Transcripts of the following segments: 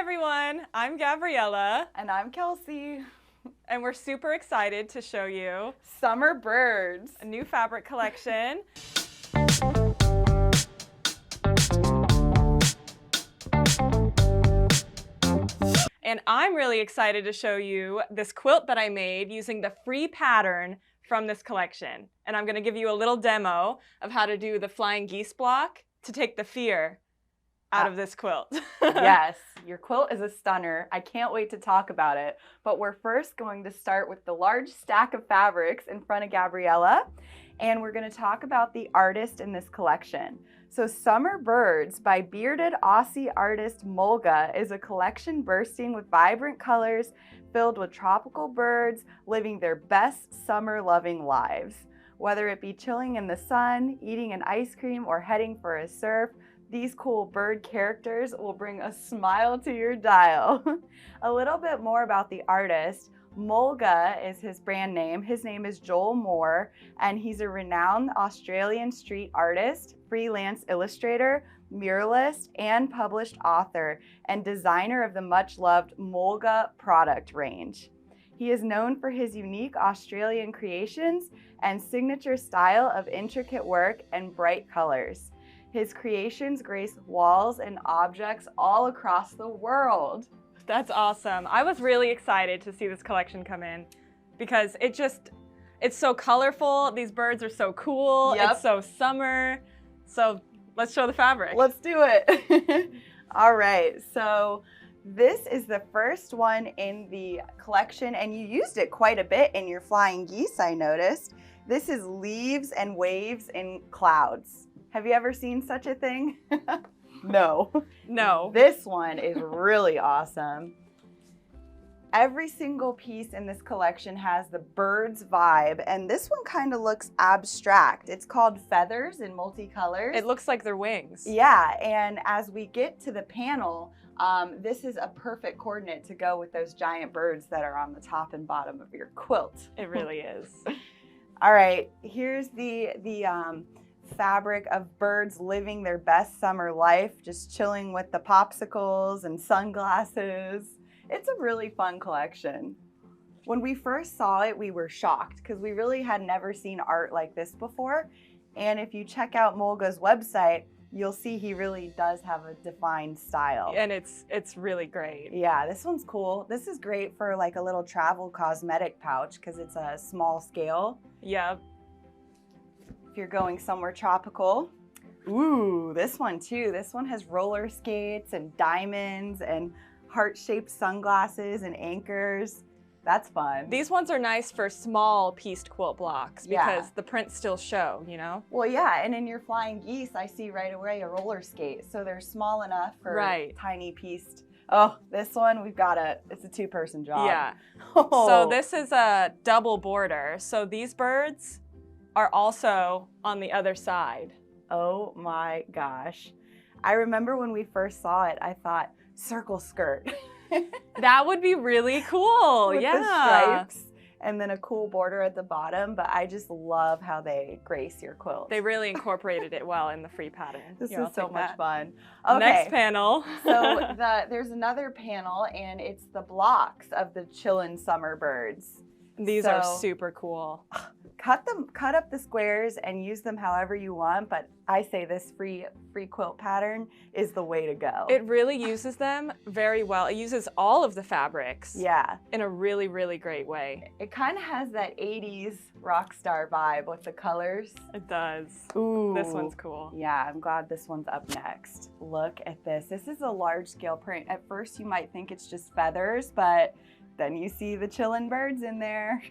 everyone, I'm Gabriela. And I'm Kelsey. And we're super excited to show you Summer Birds, a new fabric collection. And I'm really excited to show you this quilt that I made using the free pattern from this collection. And I'm going to give you a little demo of how to do the flying geese block to take the fear out of this quilt. Yes, your quilt is a stunner. I can't wait to talk about it. But we're first going to start with the large stack of fabrics in front of Gabriela. And we're going to talk about the artist in this collection. So Summer Birds by bearded Aussie artist Mulga is a collection bursting with vibrant colors, filled with tropical birds living their best summer-loving lives. Whether it be chilling in the sun, eating an ice cream, or heading for a surf, these cool bird characters will bring a smile to your dial. A little bit more about the artist. Mulga is his brand name. His name is Joel Moore, and he's a renowned Australian street artist, freelance illustrator, muralist, and published author, and designer of the much-loved Mulga product range. He is known for his unique Australian creations and signature style of intricate work and bright colors. His creations grace walls and objects all across the world. That's awesome. I was really excited to see this collection come in because it's so colorful. These birds are so cool. Yep. It's so summer. So let's show the fabric. Let's do it. All right, so this is the first one in the collection, and you used it quite a bit in your flying geese, I noticed. This is leaves and waves in clouds. Have you ever seen such a thing? No. No. This one is really awesome. Every single piece in this collection has the bird's vibe, and this one kind of looks abstract. It's called Feathers in Multicolors. It looks like they're wings. Yeah, and as we get to the panel, this is a perfect coordinate to go with those giant birds that are on the top and bottom of your quilt. It really is. All right, here's the fabric of birds living their best summer life, just chilling with the popsicles and sunglasses. It's a really fun collection. When we first saw it, we were shocked because we really had never seen art like this before. And if you check out Mulga's website, you'll see he really does have a defined style. And it's really great. Yeah, this one's cool. This is great for like a little travel cosmetic pouch because it's a small scale. Yeah. If you're going somewhere tropical. Ooh, this one too. This one has roller skates and diamonds and heart-shaped sunglasses and anchors. That's fun. These ones are nice for small pieced quilt blocks because the prints still show, you know? Well, yeah, and in your flying geese, I see right away a roller skate. So they're small enough for tiny pieced. Oh, this one, it's a two-person job. Yeah. Oh. So this is a double border. So these birds are also on the other side. Oh my gosh. I remember when we first saw it, I thought, circle skirt. That would be really cool. With yeah. the stripes and then a cool border at the bottom, but I just love how they grace your quilt. They really incorporated it well in the free pattern. This Here, is so much that. fun. Okay. Next panel. So there's another panel, and it's the blocks of the chillin' summer birds. These are super cool. Cut up the squares and use them however you want, but I say this free quilt pattern is the way to go. It really uses them very well. It uses all of the fabrics in a really, really great way. It kind of has that 80s rock star vibe with the colors. It does. Ooh. This one's cool. Yeah, I'm glad this one's up next. Look at this. This is a large scale print. At first you might think it's just feathers, but then you see the chillin' birds in there.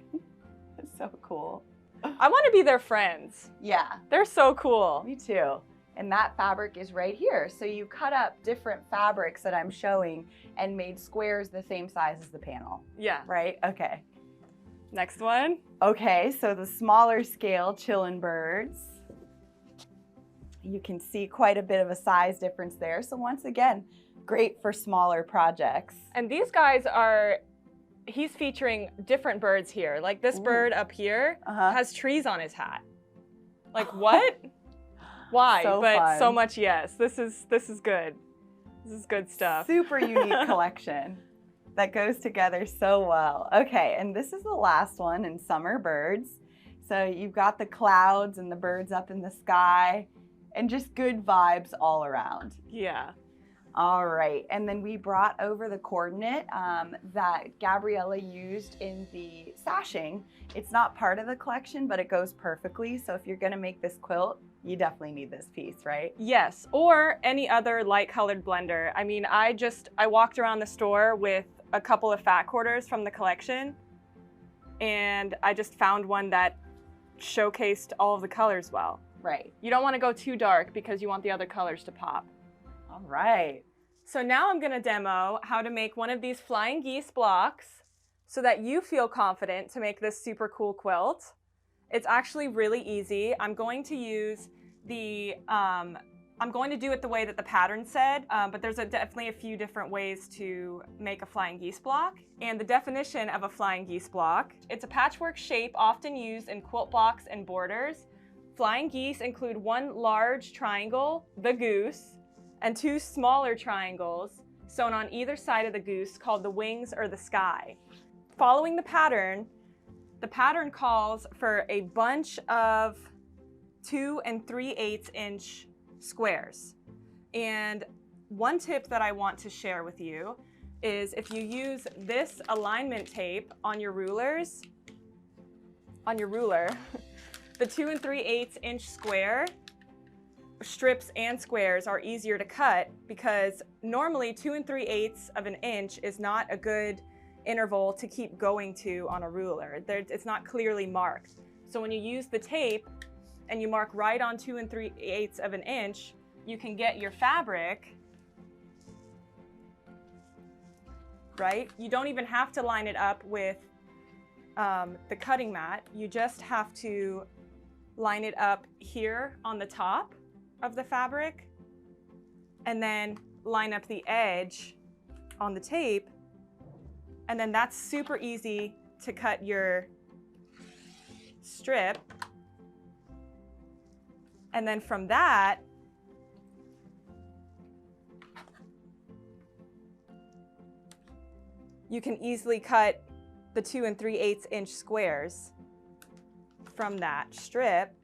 It's so cool. I want to be their friends. Yeah. They're so cool. Me too. And that fabric is right here. So you cut up different fabrics that I'm showing and made squares the same size as the panel. Yeah. Right? Okay. Next one. Okay, so the smaller scale chillin' birds. You can see quite a bit of a size difference there. So once again, great for smaller projects. And these guys he's featuring different birds here. Like this bird up here has trees on his hat. Like what? Why? So but fun. So much yes. This is good. This is good stuff. Super unique collection that goes together so well. Okay, and this is the last one in Summer Birds. So you've got the clouds and the birds up in the sky and just good vibes all around. Yeah. All right, and then we brought over the coordinate that Gabriela used in the sashing. It's not part of the collection, but it goes perfectly. So if you're gonna make this quilt, you definitely need this piece, right? Yes, or any other light colored blender. I mean, I walked around the store with a couple of fat quarters from the collection, and I just found one that showcased all of the colors well. Right. You don't want to go too dark because you want the other colors to pop. All right. So now I'm going to demo how to make one of these flying geese blocks so that you feel confident to make this super cool quilt. It's actually really easy. I'm going to use I'm going to do it the way that the pattern said, but there's definitely a few different ways to make a flying geese block. And the definition of a flying geese block, it's a patchwork shape often used in quilt blocks and borders. Flying geese include one large triangle, the goose, and two smaller triangles sewn on either side of the goose called the wings or the sky. Following the pattern calls for a bunch of 2 3/8 inch squares. And one tip that I want to share with you is if you use this alignment tape on your ruler, the 2 3/8 inch square strips and squares are easier to cut because normally 2 3/8 of an inch is not a good interval to keep going to on a ruler. It's not clearly marked. So when you use the tape and you mark right on 2 3/8 of an inch, you can get your fabric, right? You don't even have to line it up with the cutting mat. You just have to line it up here on the top of the fabric and then line up the edge on the tape, and then that's super easy to cut your strip. And then from that, you can easily cut the 2 3/8 inch squares from that strip.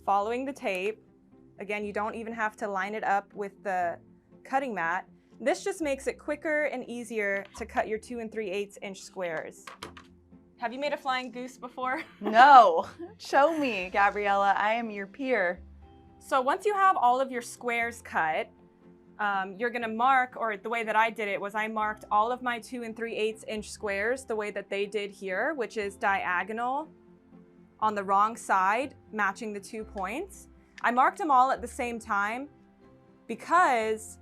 Following the tape, again, you don't even have to line it up with the cutting mat. This just makes it quicker and easier to cut your 2 3/8 inch squares. Have you made a flying goose before? No. Show me, Gabriela. I am your peer. So once you have all of your squares cut, you're gonna mark, or the way that I did it was I marked all of my 2 3/8 inch squares the way that they did here, which is diagonal on the wrong side, matching the 2 points. I marked them all at the same time because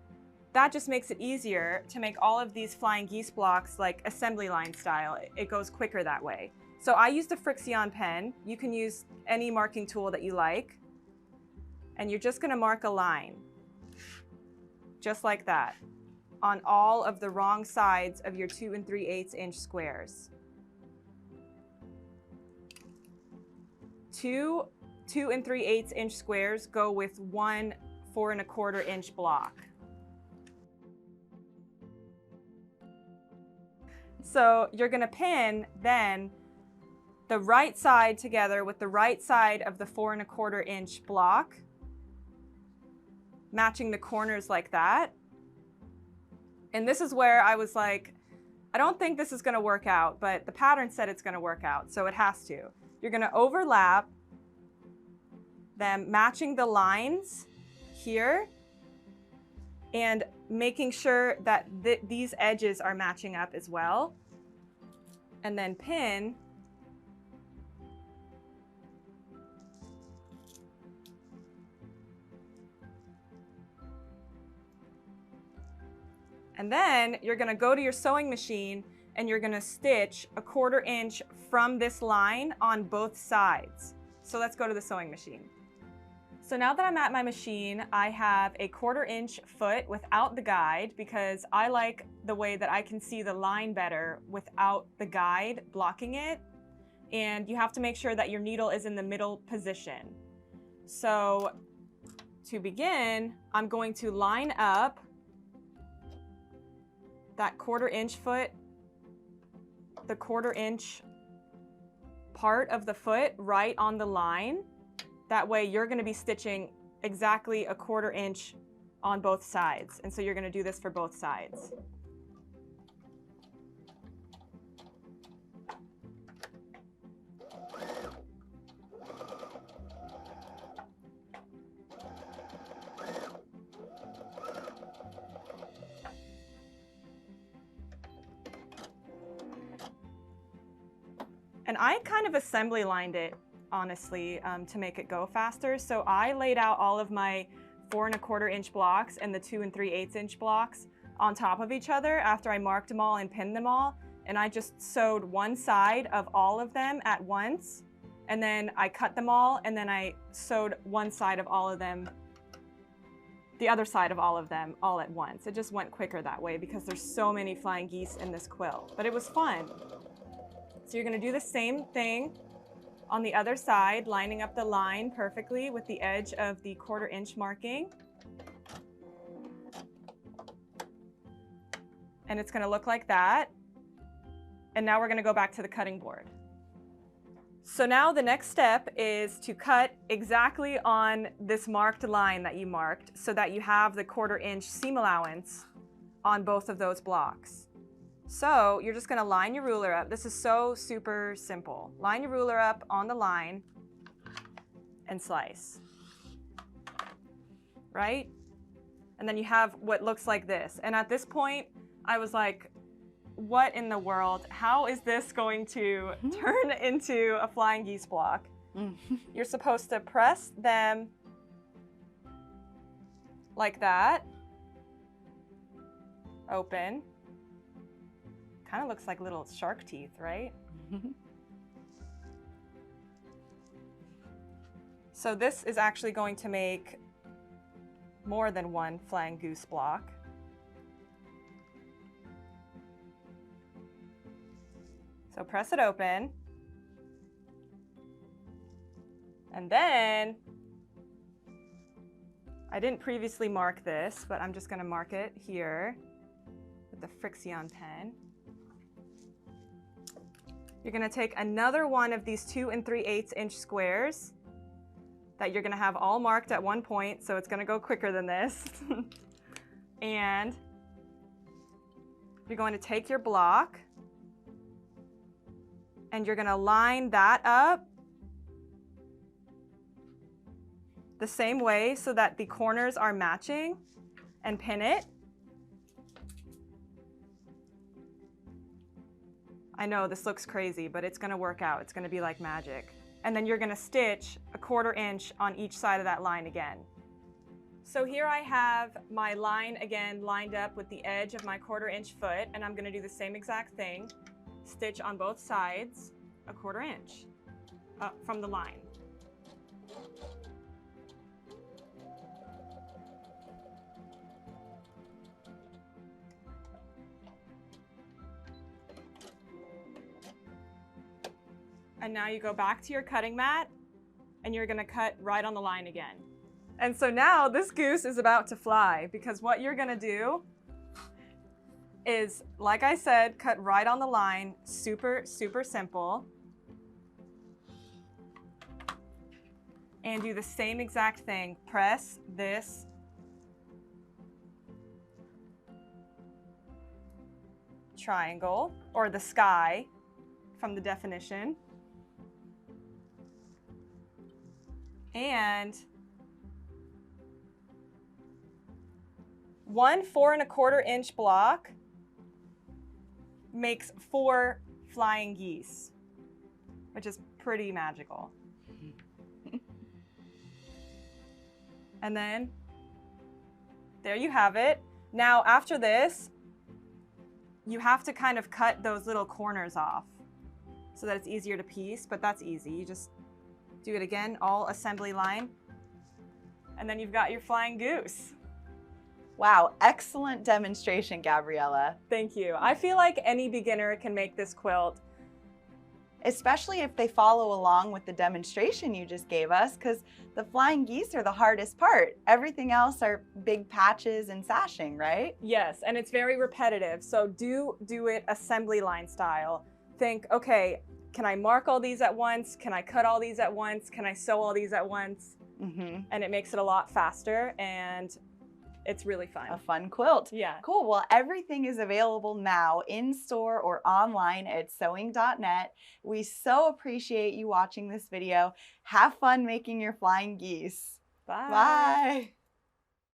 that just makes it easier to make all of these flying geese blocks like assembly line style. It goes quicker that way. So I used a Frixion pen. You can use any marking tool that you like. And you're just gonna mark a line, just like that, on all of the wrong sides of your 2 3/8 inch squares. Two 2 3/8 inch squares go with one 4 1/4 inch block. So you're gonna pin then the right side together with the right side of the 4 1/4 inch block, matching the corners like that. And this is where I was like, I don't think this is gonna work out, but the pattern said it's gonna work out, so it has to. You're gonna overlap them, matching the lines here and making sure that these edges are matching up as well. And then pin. And then you're gonna go to your sewing machine and you're gonna stitch a 1/4 inch from this line on both sides. So let's go to the sewing machine. So now that I'm at my machine, I have a 1/4 inch foot without the guide because I like the way that I can see the line better without the guide blocking it. And you have to make sure that your needle is in the middle position. So to begin, I'm going to line up that 1/4 inch foot, the 1/4 inch part of the foot right on the line. That way you're going to be stitching exactly a 1/4 inch on both sides. And so you're going to do this for both sides. And I kind of assembly lined it, honestly, to make it go faster. So I laid out all of my 4 1/4 inch blocks and the 2 3/8 inch blocks on top of each other after I marked them all and pinned them all. And I just sewed one side of all of them at once. And then I cut them all, and then I sewed one side of all of them, the other side of all of them, all at once. It just went quicker that way because there's so many flying geese in this quilt. But it was fun. So you're going to do the same thing on the other side, lining up the line perfectly with the edge of the 1/4 inch marking. And it's going to look like that. And now we're going to go back to the cutting board. So now the next step is to cut exactly on this marked line that you marked so that you have the 1/4 inch seam allowance on both of those blocks. So you're just going to line your ruler up. This is so super simple. Line your ruler up on the line and slice, right? And then you have what looks like this. And at this point, I was like, what in the world? How is this going to turn into a flying geese block? You're supposed to press them like that, open. Kind of looks like little shark teeth, right? So this is actually going to make more than one flying goose block. So press it open. And then, I didn't previously mark this, but I'm just going to mark it here with the Frixion pen. You're going to take another one of these 2 3/8 inch squares that you're going to have all marked at one point, so it's going to go quicker than this. And you're going to take your block and you're going to line that up the same way so that the corners are matching and pin it. I know this looks crazy, but it's going to work out. It's going to be like magic. And then you're going to stitch a 1/4 inch on each side of that line again. So here I have my line again lined up with the edge of my 1/4 inch foot, and I'm going to do the same exact thing. Stitch on both sides a 1/4 inch from the line. And now you go back to your cutting mat and you're going to cut right on the line again. And so now this goose is about to fly, because what you're going to do is, like I said, cut right on the line. Super, super simple. And do the same exact thing. Press this triangle, or the sky from the definition. And one 4 1/4 inch block makes 4 flying geese, which is pretty magical. And then there you have it. Now after this, you have to kind of cut those little corners off so that it's easier to piece, but that's easy. You just do it again, all assembly line, and then you've got your flying goose. Wow, excellent demonstration, Gabriela. Thank you. I feel like any beginner can make this quilt. especially if they follow along with the demonstration you just gave us, because the flying geese are the hardest part. Everything else are big patches and sashing, right? Yes, and it's very repetitive. So do it assembly line style. Think, okay, can I mark all these at once? Can I cut all these at once? Can I sew all these at once? And it makes it a lot faster, and it's really fun. A fun quilt. Yeah. Cool. Well, everything is available now in store or online at sewing.net. We so appreciate you watching this video. Have fun making your flying geese. Bye. Bye.